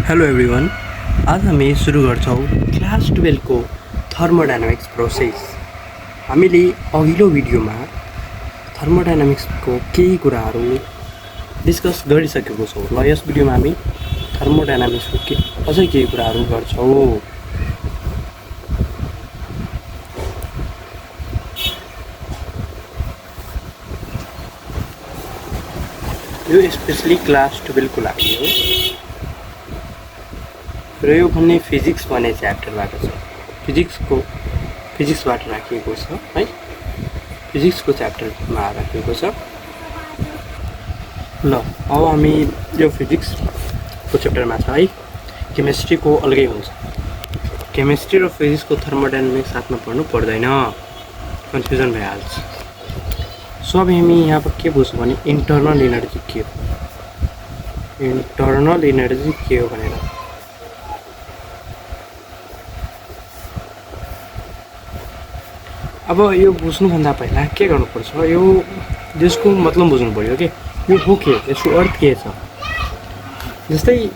Hello everyone. आज हामी सुरु गर्छौँ क्लास 12 को थर्मोडायनामिक्स प्रोसेस। हामीले अघिल्लो भिडियोमा थर्मोडायनामिक्सको केही कुराहरू डिस्कस गरिसकेको छौँ। ल यस भिडियोमा हामी थर्मोडायनामिक्सको अझै केही कुराहरू गर्छौँ। यो स्पेसली क्लास 12 को लागि हो र यो भन्ने फिजिक्स भन्ने च्याप्टरबाट छ। फिजिक्सबाट राखिएको छ है, फिजिक्सको च्याप्टरमा राखिएको छ। ल अब हामी यो फिजिक्सको च्याप्टरमा छ है। केमिस्ट्रीको अलगै हुन्छ। केमिस्ट्री र फिजिक्सको थर्मोडायनामिक्स साथमा पढ्नु पर्दैन, कन्फ्युजन भइहाल्छ। सो अब हामी यहाँ पर के बुझ्छौँ भने इन्टर्नल इनर्जी के हो, इन्टर्नल इनर्जी के हो भनेर। अब यो बुझ्नुभन्दा पहिला के गर्नुपर्छ, यो यसको मतलब बुझ्नु पर्यो के यो हो के, यसको अर्थ के छ। जस्तै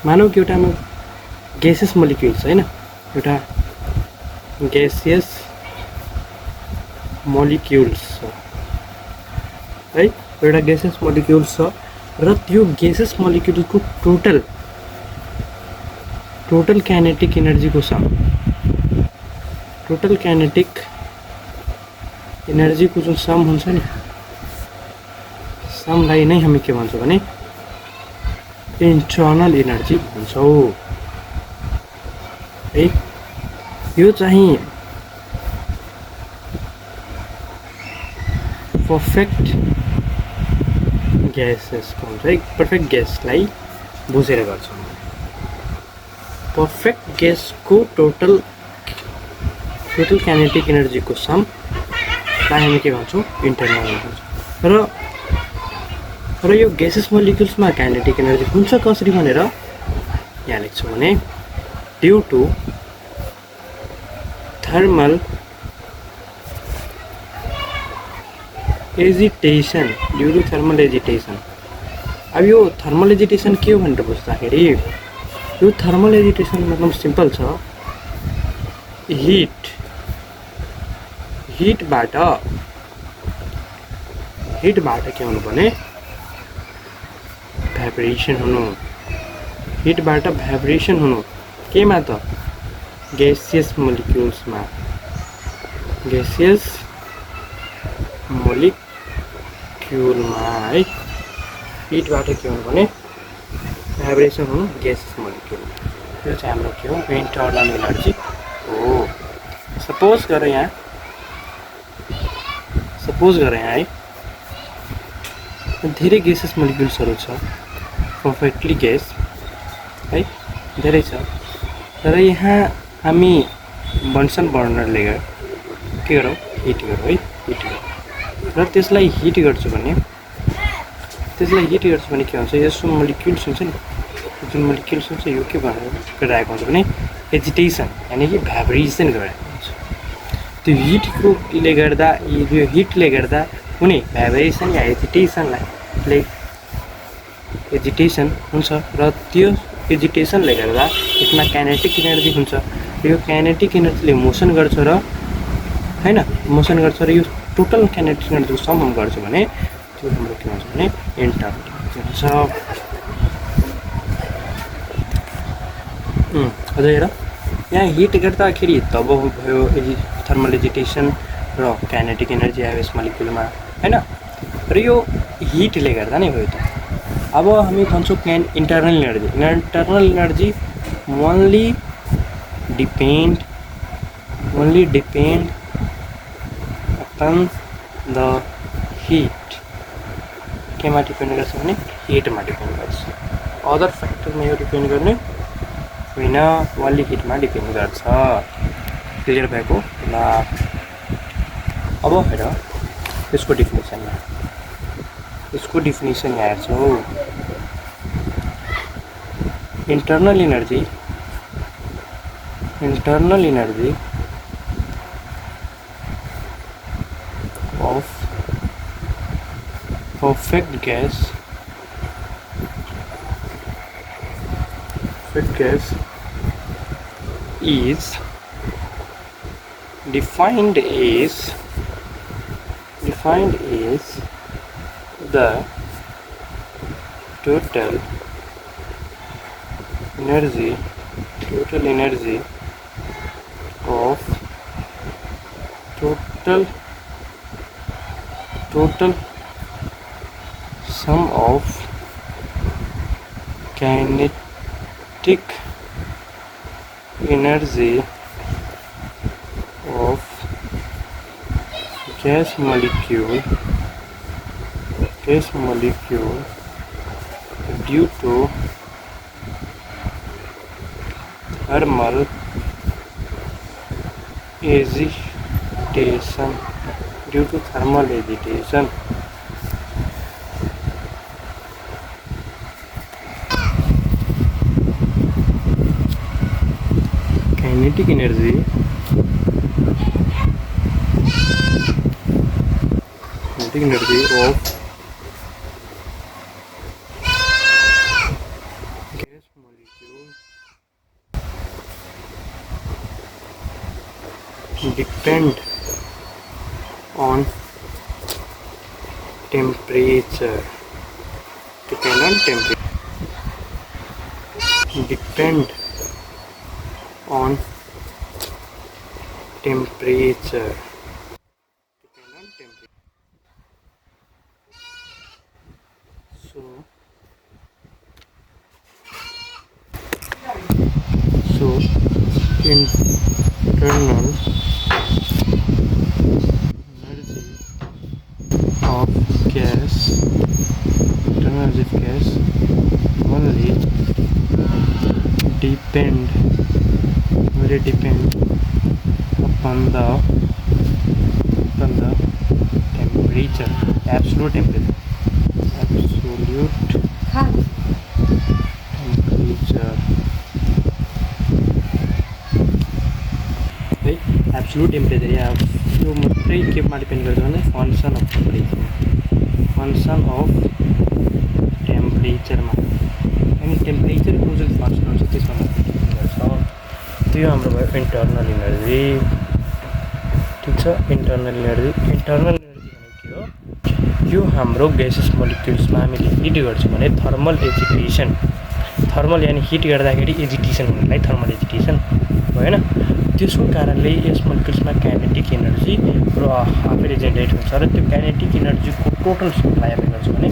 मानौ कि एउटामा ग्यासियस मोलिक्युल्स हैन, एउटा ग्यासियस मोलिक्युल्स छ है, एउटा ग्यासियस मोलिक्युल्स छ र त्यो ग्यासियस मोलिक्युलको टोटल काइनेटिक एनर्जीको सम, टोटल काइनेटिक एनर्जीको जुन सम हुन्छ नि, समलाई नै हामी के भन्छौँ भने इन्टर्नल एनर्जी भन्छौँ है। यो चाहिँ पर्फेक्ट ग्यासेसको हुन्छ है। पर्फेक्ट ग्यासलाई बुझेर गर्छौँ। पर्फेक्ट ग्यासको टोटल काइनेटिक एनर्जीको समलाई हामी के भन्छौँ, इन्टर्नल एनर्जी। र यो ग्यासेस मोलिक्युल्समा काइनेटिक एनर्जी हुन्छ कसरी भनेर यहाँ लेख्छौँ भने due to thermal agitation, due to thermal agitation. अब यो थर्मल एजिटेसन के हो भनेर बुझ्दाखेरि यो थर्मल एजिटेसन मतलब सिम्पल छ, हिटबाट के हुनु भने भाइब्रेसन हुनु, हिटबाट भाइब्रेसन हुनु केमा त ग्यासियस मोलिक्युल्समा, ग्यासियस मोलिक्युलमा है। हिटबाट के हुनु भने भाइब्रेसन हुनु ग्यासियस मोलिक्युलमा। यो चाहिँ हाम्रो के हो, इन्टर्नल एनर्जी हो। सपोज गरेँ यहाँ है धेरै ग्यासेस मोलिक्युल्सहरू छ, पर्फेक्टली ग्यास है, धेरै छ। तर यहाँ हामी बन्सन बर्नरले के गरौँ, हिट गरौँ है, हिट गरौँ र त्यसलाई हिट गर्छु भने के हुन्छ, यसो मोलिक्युल्स हुन्छ नि, जुन मोलिक्युल्स हुन्छ यो के गरिरहेको हुन्छ भने एजिटेसन यानि कि भाइब्रेसन गरिरहेको हुन्छ। त्यो हिटले गर्दा कुनै भाइब्रेसन या एजिटेसन हुन्छ र त्यो एजिटेसनले गर्दा यसमा काइनेटिक एनर्जी हुन्छ। यो काइनेटिक एनर्जीले मोसन गर्छ र यो टोटल काइनेटिक एनर्जीको सम हम गर्छ भने त्यो हाम्रो के हुन्छ भने इन्टर्नल एनर्जी हुन्छ। अझै हेर, यहाँ हिट गर्दाखेरि तब भयो थर्मल एजिटेसन र काइनेटिक एनर्जी आयो यस मोलिक्युलमा हैन, र यो हिटले गर्दा नै भयो त। अब हामी भन्छौँ internal energy only depend upon the hit. केमा डिपेन्ड गर्छ भने हिटमा डिपेन्ड गर्छ, अदर फ्याक्टरमा यो डिपेन्ड गर्ने होइन, ओन्ली हिटमा डिपेन्ड गर्छ। क्लियर भएको ल। अब हेर यसको डिफिनेसन यहाँ हेर्छौँ। Internal energy of perfect gas a gas is defined as the total energy of total sum of kinetic energy of gas molecule due to thermal agitation. Kinetic energy of gas molecule depend on temperature. So internal energy of gas only depend upon the temperature, absolute temperature. है absolute temperature या यो मात्रै केमा depend गर्छ भने function of टेम्परेचरमा अनि टेम्परेचरको जुन function हुन्छ त्यसमा मात्रै डिपेन्ड गर्छ। त्यो हाम्रो भयो इन्टरनल एनर्जी। ठीक छ, इन्टरनल एनर्जी भनेको के हो? यो हाम्रो ग्यासेस मोलिक्युल्समा हामीले हिट गर्छौँ भने थर्मल यानि हिट गर्दाखेरि एजिटेसन हुनलाई थर्मल एजिटेसन भएन। त्यसको कारणले यस मोलिक्युल्समा काइनेटिक एनर्जी र आफैले जेनेरेट हुन्छ र त्यो काइनेटिक एनर्जीको टोटल सप्लाई हामी गर्छौँ भने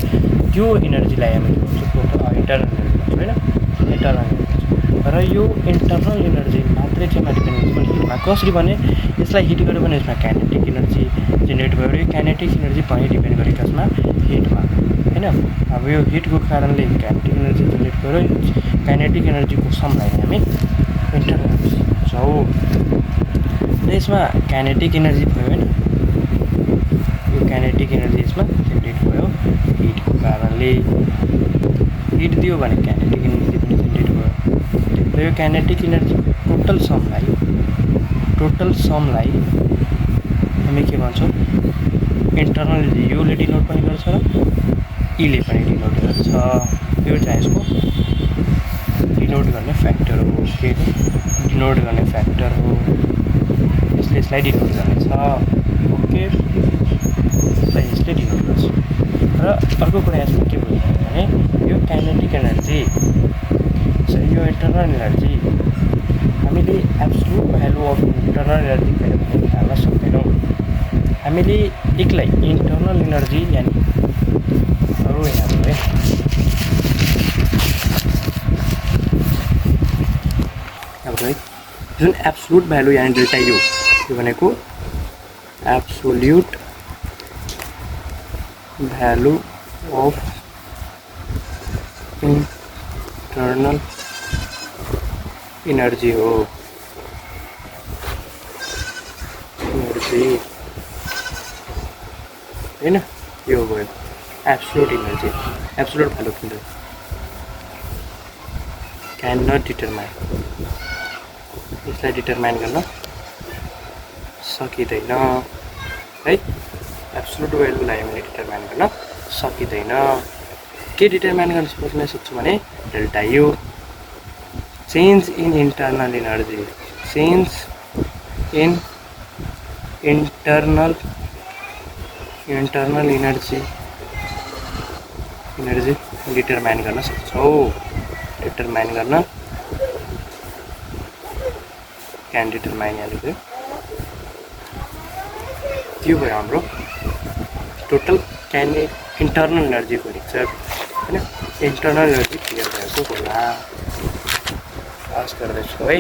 त्यो एनर्जीलाई हामी के भन्छौँ? टोटल इन्टरनल एनर्जी भन्छौँ होइन, इन्टरनल एनर्जी। र यो इन्टरनल एनर्जी मात्रै चाहिँ डिपेन्ड हुन्छ भने हिटमा। कसरी भने यसलाई हिट गर्यो भने यसमा काइनेटिक एनर्जी जेनेरेट भयो र यो काइनेटिक एनर्जी पनि डिपेन्ड गरेको यसमा हिटमा होइन। अब यो हिटको कारणले काइनेटिक एनर्जी जेनेरेट गर्यो, काइनेटिक एनर्जीको समलाई हामी इन्टरनल एनर्जी भन्छौँ। र यसमा काइनेटिक एनर्जी भयो होइन, यो काइनेटिक एनर्जी यसमा जेनेरेट भयो हिटको कारणले। हिट दियो भने काइनेटिक एनर्जी पनि जेनेरेट भयो र यो काइनेटिक एनर्जी टोटल समलाई हामी के भन्छौँ? Internal energy. योले डिनोट पनि गर्छ र इले पनि डिनोट गर्छ। यो चाहिँ यसको डिनोट गर्ने फ्याक्टर हो। के डिनोट गर्ने फ्याक्टर हो, यसलाई डिनोट गर्नेछ। ओके, यसले डिनोट गर्छ। र अर्को कुरा यसमा के भयो भने यो काइनेटिक एनर्जी, यो इन्टरनल एनर्जी हामीले absolute value of internal energy कहिले पनि निकाल्न सक्दैनौँ। हामीले एक्लै इन्टरनल एनर्जी यानि अरू यहाँ है अब है जुन एब्सोल्युट भ्यालु यानि डेल्टा यु यो भनेको absolute value of internal energy हो। एनर्जी हैन, यो भयो absolute energy. Absolute value can not determine, यसलाई डिटरमाइन गर्न सकिँदैन है। एब्सोल्युट भ्यालुलाई हामीले डिटरमाइन गर्न सकिँदैन। के डिटरमाइन गर्न सक्छु भने delta you change in internal energy, change in internal energy determine गर्न सक्छौ, डिटरमाइन गर्न क्यान डिटरमाइन यहाँ लेख्यो। त्यो भयो हाम्रो टोटल क्यान इन्टरनल इनर्जीको लेक्चर होइन। इन्टरनल इनर्जी क्लियर भएको होला, पास गर्दैछु है।